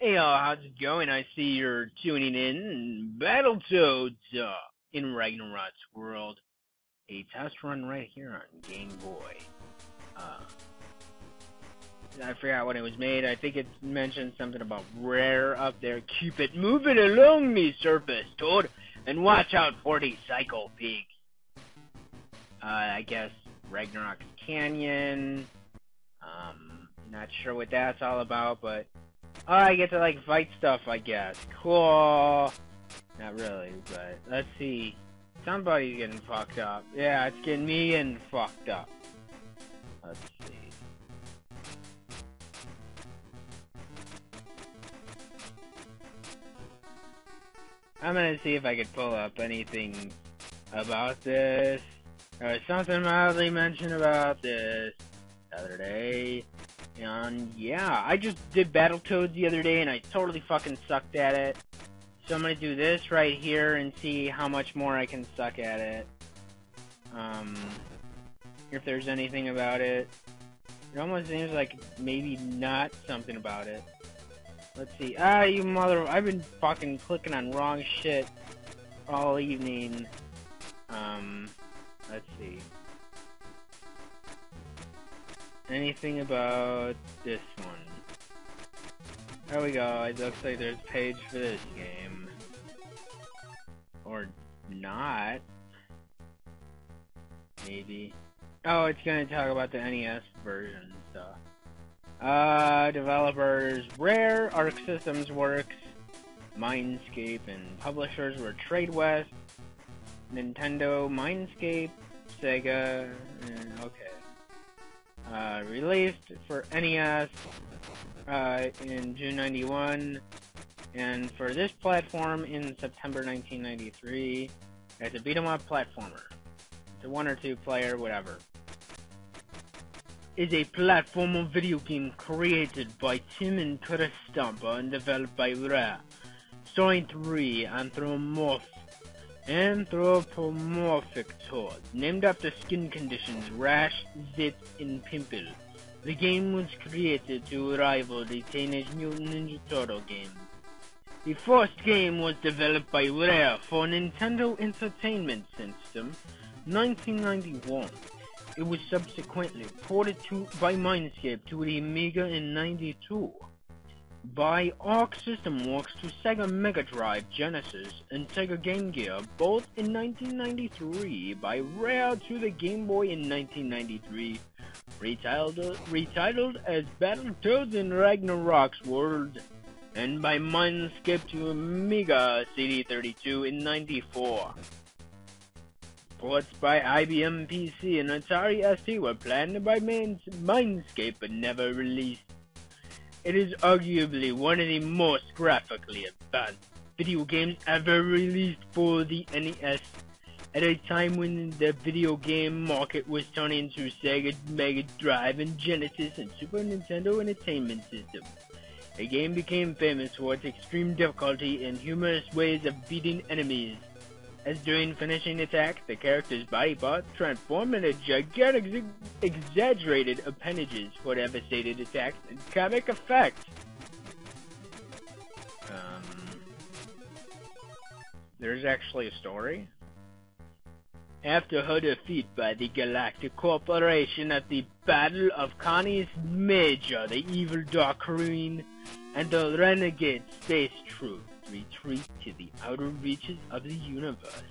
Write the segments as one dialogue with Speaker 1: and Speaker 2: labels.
Speaker 1: Hey y'all, how's it going? I see you're tuning in Battletoads in Ragnarok's world. A test run right here on Game Boy. I forgot when it was made. I think it mentioned something about rare up there. Keep it moving along the surface, Toad, and watch out for the psycho pigs. I guess Ragnarok's Canyon. Not sure what that's all about, but I get to like fight stuff, I guess. Cool. Not really, but let's see. Somebody's getting fucked up. Yeah, it's getting me getting fucked up. Let's see. I'm gonna see if I could pull up anything about this. There was something mildly mentioned about this the other day. And yeah, I just did Battletoads the other day and I totally fucking sucked at it. So I'm gonna do this right here and see how much more I can suck at it. If there's anything about it. It almost seems like maybe not something about it. Let's see. You mother... I've been fucking clicking on wrong shit all evening. Let's see. Anything about this one? There we go. It looks like there's a page for this game. Or not. Maybe. Oh, it's gonna talk about the NES version stuff. Developers Rare, Arc Systems Works, Mindscape, and publishers were Tradewest, Nintendo, Mindscape, Sega, and okay. Released for NES in June 91, and for this platform in September 1993. It's a beat-em-up platformer. It's a 1 or 2 player, whatever. Is a platformer video game created by Tim and Curtis Stamper and developed by Rare, starring 3 anthropomorphic toads, named after skin conditions rash, zit, and pimple. The game was created to rival the Teenage Mutant Ninja Turtle game. The first game was developed by Rare for Nintendo Entertainment System, 1991. It was subsequently ported by Mindscape to the Amiga in 92. By Arc System Works to Sega Mega Drive, Genesis, and Sega Game Gear, both in 1993, by Rare to the Game Boy in 1993, retitled as Battletoads in Ragnarok's World, and by Mindscape to Amiga CD32 in 94. Ports by IBM PC and Atari ST were planned by Mindscape but never released. It is arguably one of the most graphically advanced video games ever released for the NES, at a time when the video game market was turning to Sega Mega Drive and Genesis and Super Nintendo Entertainment System. The game became famous for its extreme difficulty and humorous ways of beating enemies, as during finishing attacks, the character's body parts transform into gigantic, exaggerated appendages for devastated attacks and comic effects. There's actually a story. After her defeat by the Galactic Corporation at the Battle of Connie's Major, the evil Dark Queen and the renegade space troops retreat to the outer reaches of the universe,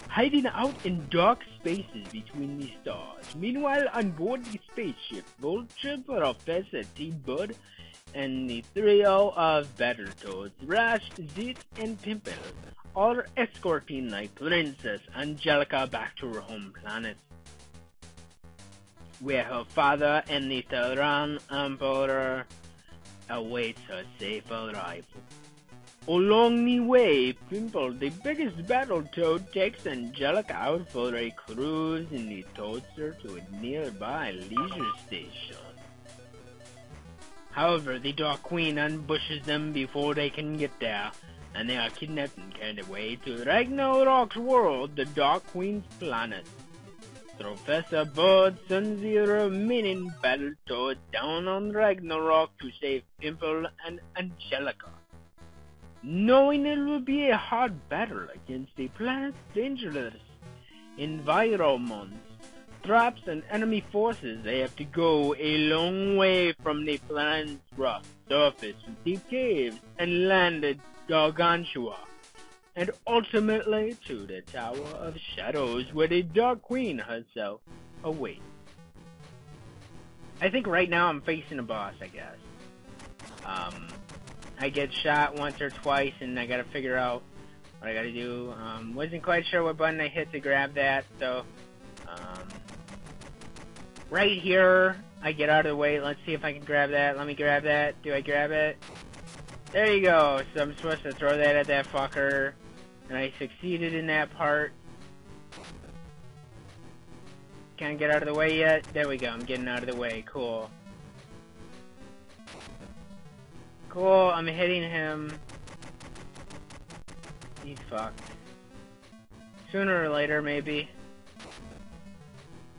Speaker 1: hiding out in dark spaces between the stars. Meanwhile, on board the spaceship, Vulture, Professor T-Bud, and the trio of Battletoads, Rash, Zit, and Pimple, are escorting the Princess Angelica back to her home planet, where her father and the Terran Emperor awaits her safe arrival. Along the way, Pimple, the biggest Battletoad, takes Angelica out for a cruise in the Toadster to a nearby leisure station. However, the Dark Queen ambushes them before they can get there, and they are kidnapped and carried away to Ragnarok's world, the Dark Queen's planet. Professor Board sends the remaining Battletoads down on Ragnarok to save Impel and Angelica. Knowing it will be a hard battle against the planet's dangerous environment, traps and enemy forces, they have to go a long way from the planet's rough surface to deep caves and land at Gargantua, and ultimately to the Tower of Shadows where the Dark Queen herself awaits. I think right now I'm facing a boss, I guess. I get shot once or twice and I gotta figure out what I gotta do. Wasn't quite sure what button I hit to grab that, so right here, I get out of the way. Let's see if I can grab that. Let me grab that. Do I grab it? There you go. So I'm supposed to throw that at that fucker. And I succeeded in that part. Can't get out of the way yet. There we go. I'm getting out of the way. Cool. Cool. I'm hitting him. He's fucked. Sooner or later, maybe.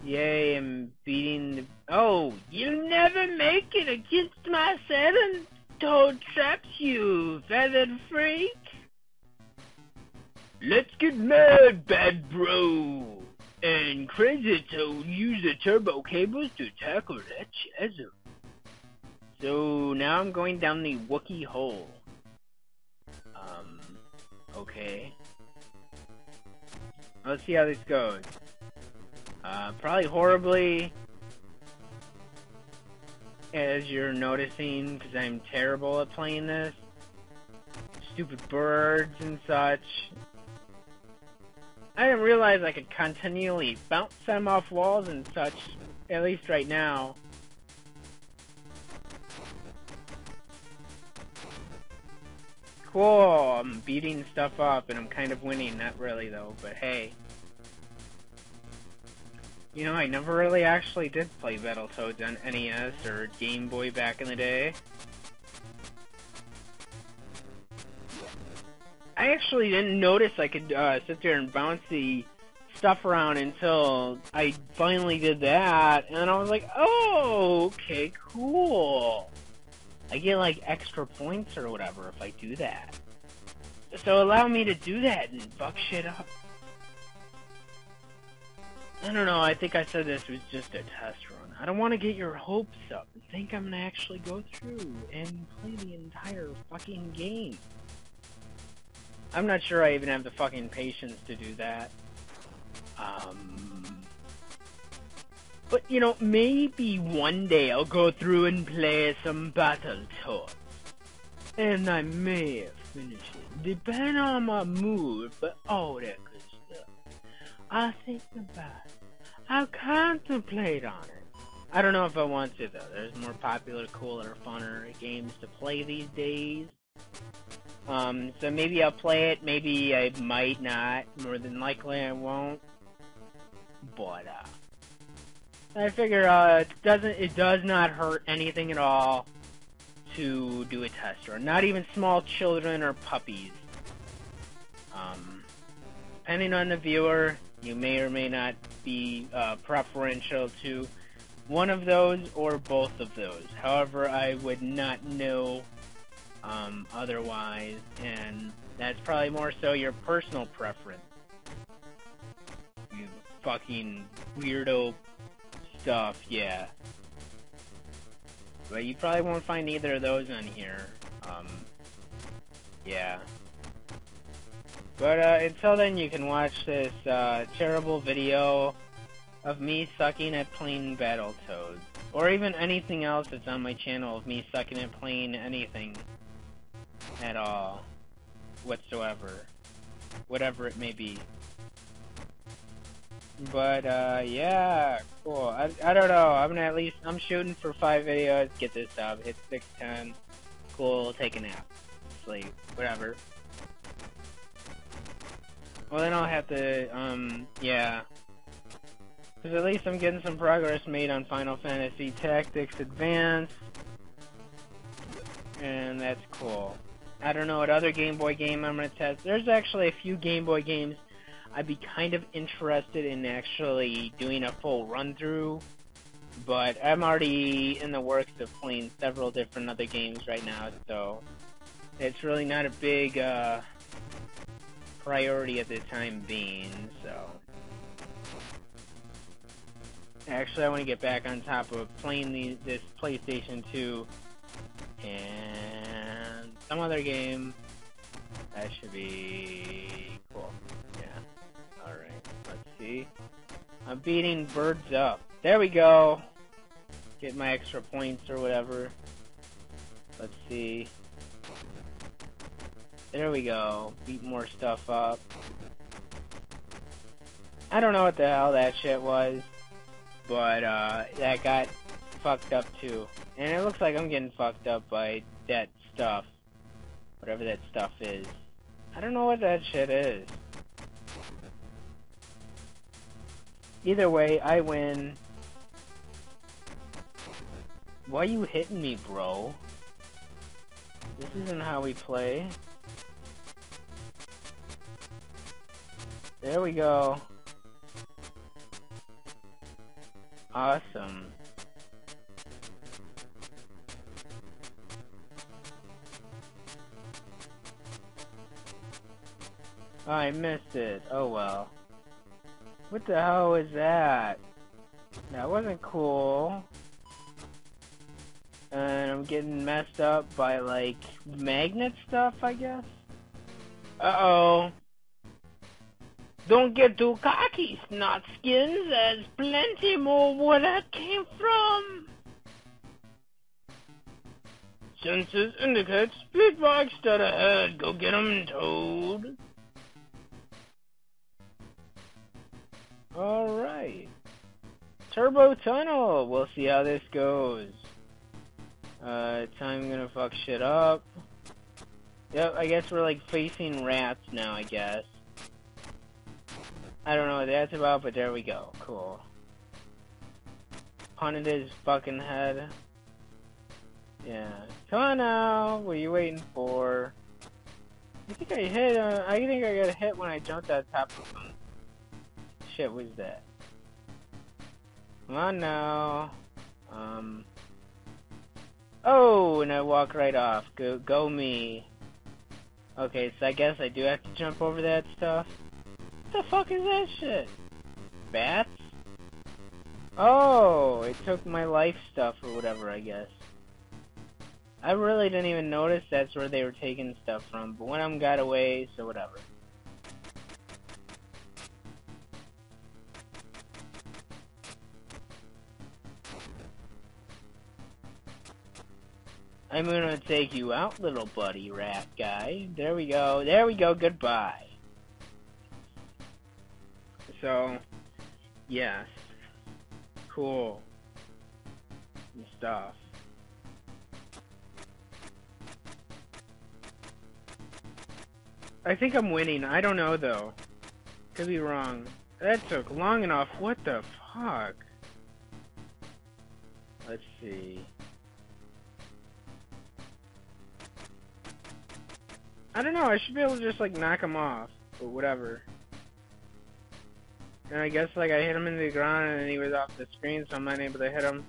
Speaker 1: Yay, I'm beating the... Oh, you'll never make it against my 7-toed traps, you feathered freak. Let's get mad, bad bro. And Crazy Toad use the turbo cables to tackle that chasm. So now I'm going down the Wookiee hole. Okay. Let's see how this goes. Probably horribly, as you're noticing, because I'm terrible at playing this. Stupid birds and such. I didn't realize I could continually bounce them off walls and such, at least right now. Cool, I'm beating stuff up and I'm kind of winning, not really though, but hey. You know, I never really actually did play Battletoads on NES or Game Boy back in the day. I actually didn't notice I could sit there and bounce the stuff around until I finally did that, and I was like, oh, okay, cool. I get like extra points or whatever if I do that. So allow me to do that and fuck shit up. I don't know, I think I said this was just a test run. I don't want to get your hopes up and think I'm gonna actually go through and play the entire fucking game. I'm not sure I even have the fucking patience to do that. But, you know, maybe one day I'll go through and play some Battletoads. And I may finish it, depending on my mood, but all that good stuff. I'll think about it. I'll contemplate on it. I don't know if I want to, though. There's more popular, cooler, funner games to play these days. So maybe I'll play it, maybe I might not. More than likely I won't. But, I figure, it does not hurt anything at all to do a test run. Not even small children or puppies. Depending on the viewer, you may or may not be, preferential to one of those or both of those. However, I would not know, otherwise, and that's probably more so your personal preference. You fucking weirdo stuff, yeah. But you probably won't find either of those on here. Yeah. But, until then, you can watch this, terrible video of me sucking at playing Battletoads. Or even anything else that's on my channel of me sucking at playing anything at all. Whatsoever. Whatever it may be. But, yeah, cool. I don't know, I'm shooting for 5 videos, get this up, hit 610, cool, take a nap, sleep, whatever. Well, then I'll have to, yeah. Because at least I'm getting some progress made on Final Fantasy Tactics Advance. And that's cool. I don't know what other Game Boy game I'm going to test. There's actually a few Game Boy games I'd be kind of interested in actually doing a full run-through, but I'm already in the works of playing several different other games right now, so it's really not a big priority at the time being, so. Actually, I want to get back on top of playing this PlayStation 2 and some other game. That should be cool. Yeah. Alright, let's see. I'm beating birds up. There we go! Get my extra points or whatever. Let's see. There we go. Beat more stuff up. I don't know what the hell that shit was, but that got fucked up too. And it looks like I'm getting fucked up by that stuff. Whatever that stuff is. I don't know what that shit is. Either way, I win. Why are you hitting me, bro? This isn't how we play. There we go. Awesome. Oh, I missed it. Oh well. What the hell was that? That wasn't cool. And I'm getting messed up by, like, magnet stuff, I guess? Uh-oh. Don't get too cocky, snot skins. There's plenty more where that came from. Sensors indicate speed box dead ahead. Go get 'em, Toad. Alright. Turbo Tunnel. We'll see how this goes. Time gonna fuck shit up. Yep, I guess we're like facing rats now, I guess. I don't know what that's about, but there we go. Cool. Punted his fucking head. Yeah. Come on now. What are you waiting for? I think I hit, I think I got hit when I jumped on top of him. Shit was that? Come on now. Oh, and I walk right off. Go me. Okay, so I guess I do have to jump over that stuff. What the fuck is that shit? Bats? Oh, it took my life stuff or whatever, I guess. I really didn't even notice that's where they were taking stuff from, but one of them got away, so whatever. I'm gonna take you out, little buddy rat guy. There we go. There we go. Goodbye. So, yes. Cool. And stuff. I think I'm winning. I don't know, though. Could be wrong. That took long enough. What the fuck? Let's see. I don't know, I should be able to just, like, knock him off, or whatever. And I guess, like, I hit him into the ground and he was off the screen, so I'm not able to hit him.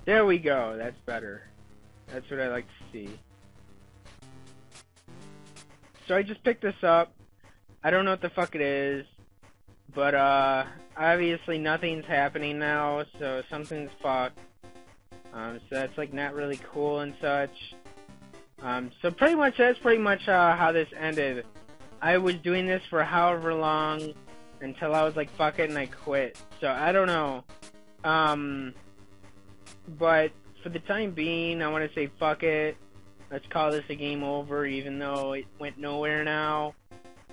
Speaker 1: There we go, that's better. That's what I like to see. So I just picked this up. I don't know what the fuck it is. But, obviously nothing's happening now, so something's fucked. So that's, like, not really cool and such. So pretty much, that's pretty much how this ended. I was doing this for however long until I was like, fuck it, and I quit. So I don't know. But for the time being, I want to say fuck it. Let's call this a game over, even though it went nowhere now.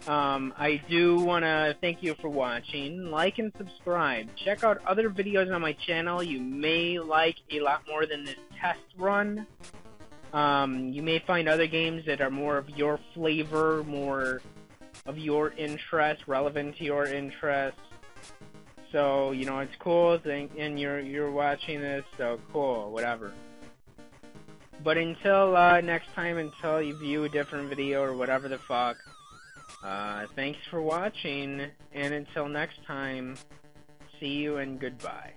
Speaker 1: I do want to thank you for watching. Like and subscribe. Check out other videos on my channel you may like a lot more than this test run. You may find other games that are more of your flavor, more of your interest, relevant to your interest. So, you know, it's cool, and you're watching this, so cool, whatever. But until next time, until you view a different video or whatever the fuck, Thanks for watching, and until next time, see you and goodbye.